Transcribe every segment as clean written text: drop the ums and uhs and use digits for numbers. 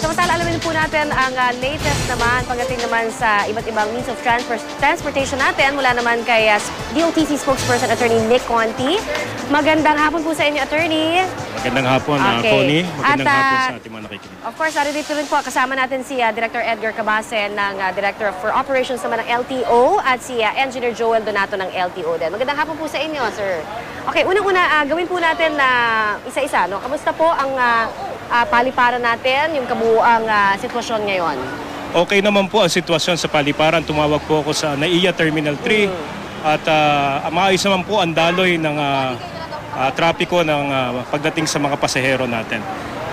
Samantala, alamin po natin ang latest naman pagdating naman sa iba't ibang means of transportation natin mula naman kay DOTC spokesperson Attorney Nick Conti. Magandang hapon po sa inyo, Attorney. Magandang hapon, Connie. Magandang hapon sa ating mga nakikinig. Of course, dito rin po kasama natin si Director Edgar Cabase ng Director for Operations naman ng LTO at si Engineer Joel Donato ng LTO din. Magandang hapon po sa inyo, sir. Okay, unang-una, gawin po natin na isa-isa, no? Kamusta po ang paliparan natin, yung kabuuang sitwasyon ngayon? Okay naman po ang sitwasyon sa paliparan. Tumawag po ako sa NAIA Terminal 3 at maayos naman po ang daloy ng trapiko ng pagdating sa mga pasahero natin.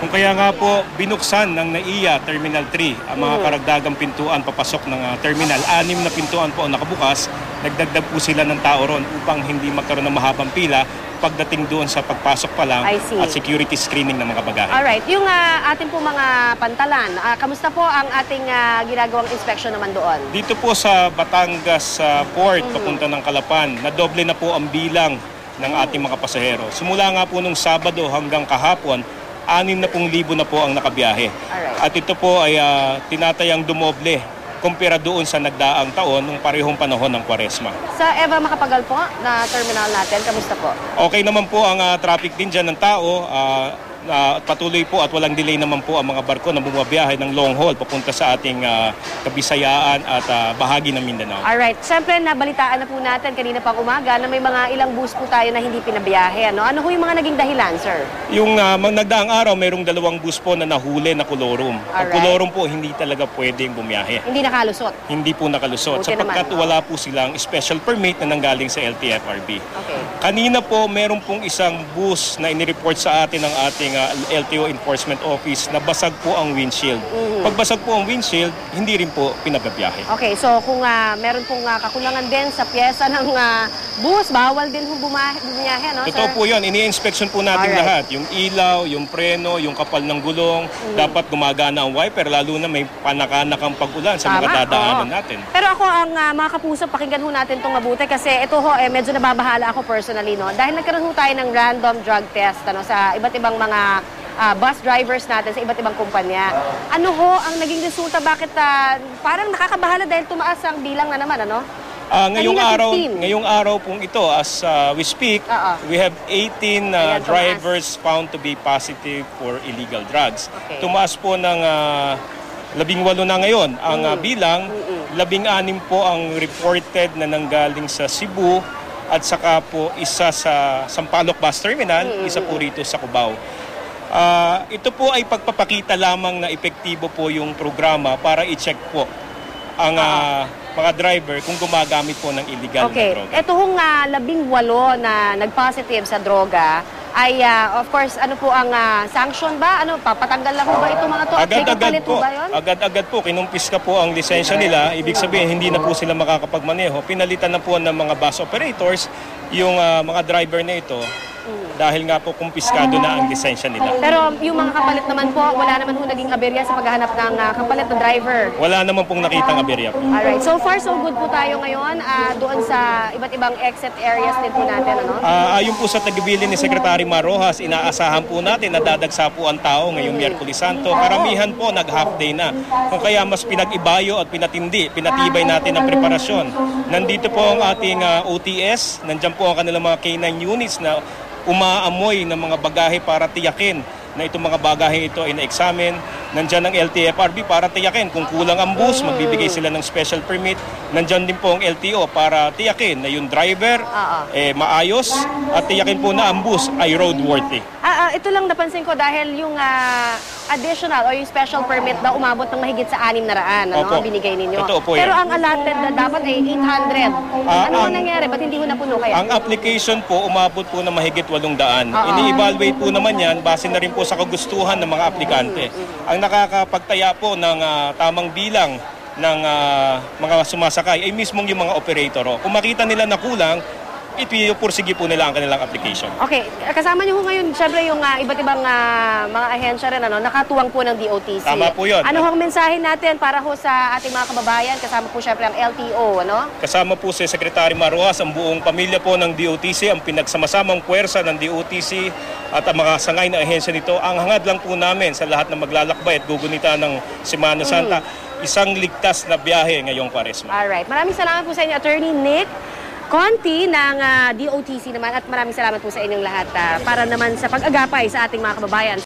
Kung kaya nga po binuksan ng NAIA Terminal 3 ang mga karagdagang pintuan papasok ng terminal. 6 na pintuan po ang nakabukas. Nagdagdag po sila ng tao ron upang hindi magkaroon ng mahabang pila pagdating doon sa pagpasok pa lang at security screening ng mga bagahe. Alright, yung ating po mga pantalan, kamusta po ang ating ginagawang inspection naman doon? Dito po sa Batangas Port, papunta ng Calapan, nadoble na po ang bilang ng ating mga pasahero. Simula nga po nung Sabado hanggang kahapon, 60,000 na po ang nakabiyahe. Alright. At ito po ay tinatayang dumoble kumpara doon sa nagdaang taon nung parehong panahon ng Kwaresma. Sa Eva Macapagal po na terminal natin, kamusta po? Okay naman po ang traffic din dyan ng tao. Patuloy po at walang delay naman po ang mga barko na bumabiyahe ng long haul papunta sa ating Kabisayaan at bahagi ng Mindanao. Alright. Siyempre, nabalitaan na po natin kanina pang umaga na may mga ilang bus po tayo na hindi pinabiyahe. Ano ho yung mga naging dahilan, sir? Yung nagdaang araw, mayroong 2 bus po na nahuli na kolorum. Ang kolorum po, hindi talaga pwedeng bumiyahe. Hindi nakalusot? Hindi po nakalusot. Sapagkat wala po silang special permit na nanggaling sa LTFRB. Okay. Kanina po, meron pong isang bus na inireport sa atin ng ating LTO Enforcement Office na basag po ang windshield. Pag basag po ang windshield, hindi rin po pinababiyahe. Okay, so kung meron pong kakulangan din sa pyesa ng bus, bawal din bumiyahe, no? Totoo po yun. Ini-inspection po natin lahat. Yung ilaw, yung preno, yung kapal ng gulong. Dapat gumagana ang wiper, lalo na may panakanakang pag-ulan sa mga dadaanan natin. Pero ako, ang mga kapuso, pakinggan ho natin itong mabuti kasi ito ho, medyo nababahala ako personally, no? Dahil nagkaroon ho tayo ng random drug test sa iba't ibang mga bus drivers natin sa iba't ibang kumpanya. Ano ho ang naging resulta? Bakit parang nakakabahala dahil tumaas ang bilang na naman, ano? Ngayong araw pong ito, as we speak, we have 18 drivers found to be positive for illegal drugs. Okay. Tumaas po ng 18 na ngayon ang bilang, 16 po ang reported na nanggaling sa Cebu at saka po isa sa Sampaloc Bus Terminal, isa po rito sa Cubao. Ito po ay pagpapakita lamang na epektibo po yung programa para i-check po ang mga driver kung gumagamit po ng illegal na droga. Ito hong 18 na nag-positive sa droga ay of course, ano po ang sanction ba? Ano, papatanggal lang po ba itong mga to? Agad-agad po, kinumpiska po ang lisensya nila. Ibig sabihin, hindi na po sila makakapagmaneho. Pinalitan na po ng mga bus operators yung mga driver na ito. Dahil nga po kumpiskado na ang lisensya nila. Pero yung mga kapalit naman po, wala naman po naging aberya sa paghahanap ng kapalit na driver? Wala naman pong nakitang aberya po. Alright, so far so good po tayo ngayon doon sa iba't ibang exit areas din po natin, ano? Ayon po sa tagibilin ni Secretary Mar Rojas, inaasahan po natin na dadagsa po ang tao ngayong Miyerkules Santo. Karamihan po nag-half day na. Kung kaya mas pinag-ibayo at pinatibay natin ang preparasyon. Nandito po ang ating OTS, nandyan po ang kanilang mga K9 units na umaamoy ng mga bagahe para tiyakin na itong mga bagahe ito ay na-examine. Nandyan ang LTFRB para tiyakin. Kung kulang ang bus, magbibigay sila ng special permit. Nandyan din po ang LTO para tiyakin na yung driver maayos at tiyakin po na ang bus ay roadworthy. Ito lang napansin ko dahil yung additional o yung special permit na umabot ng mahigit sa 600 ang binigay ninyo. Pero ang allotted na dapat ay 800. Ano ang nangyari? Ba't hindi ho napuno kayo? Ang application po umabot po na mahigit 800. Ini-evaluate po naman yan base na rin po sa kagustuhan ng mga aplikante. Ang nakakapagtaya po ng tamang bilang ng mga sumasakay ay mismong yung mga operator. Kung makita nila na kulang, ipipursige po nila ang kanilang application. Okay, kasama niyo ho ngayon, syempre yung iba't ibang mga ahensya rin, nakatuwang po ng DOTC. Tama po yun. Ano hong mensahe natin para ho sa ating mga kababayan? Kasama po syempre ang LTO, ano? Kasama po si Secretary Marojas, ang buong pamilya po ng DOTC, ang pinagsamasamang puwersa ng DOTC at ang mga sangay na ahensya nito. Ang hangad lang po namin sa lahat na maglalakbay at gugunita ng Semana Santa, isang ligtas na biyahe ngayong Kwaresma. Alright, maraming salamat po sa inyo, Attorney Nick Conti ng DOTC naman, at maraming salamat po sa inyong lahat para naman sa pag-agapay sa ating mga kababayan.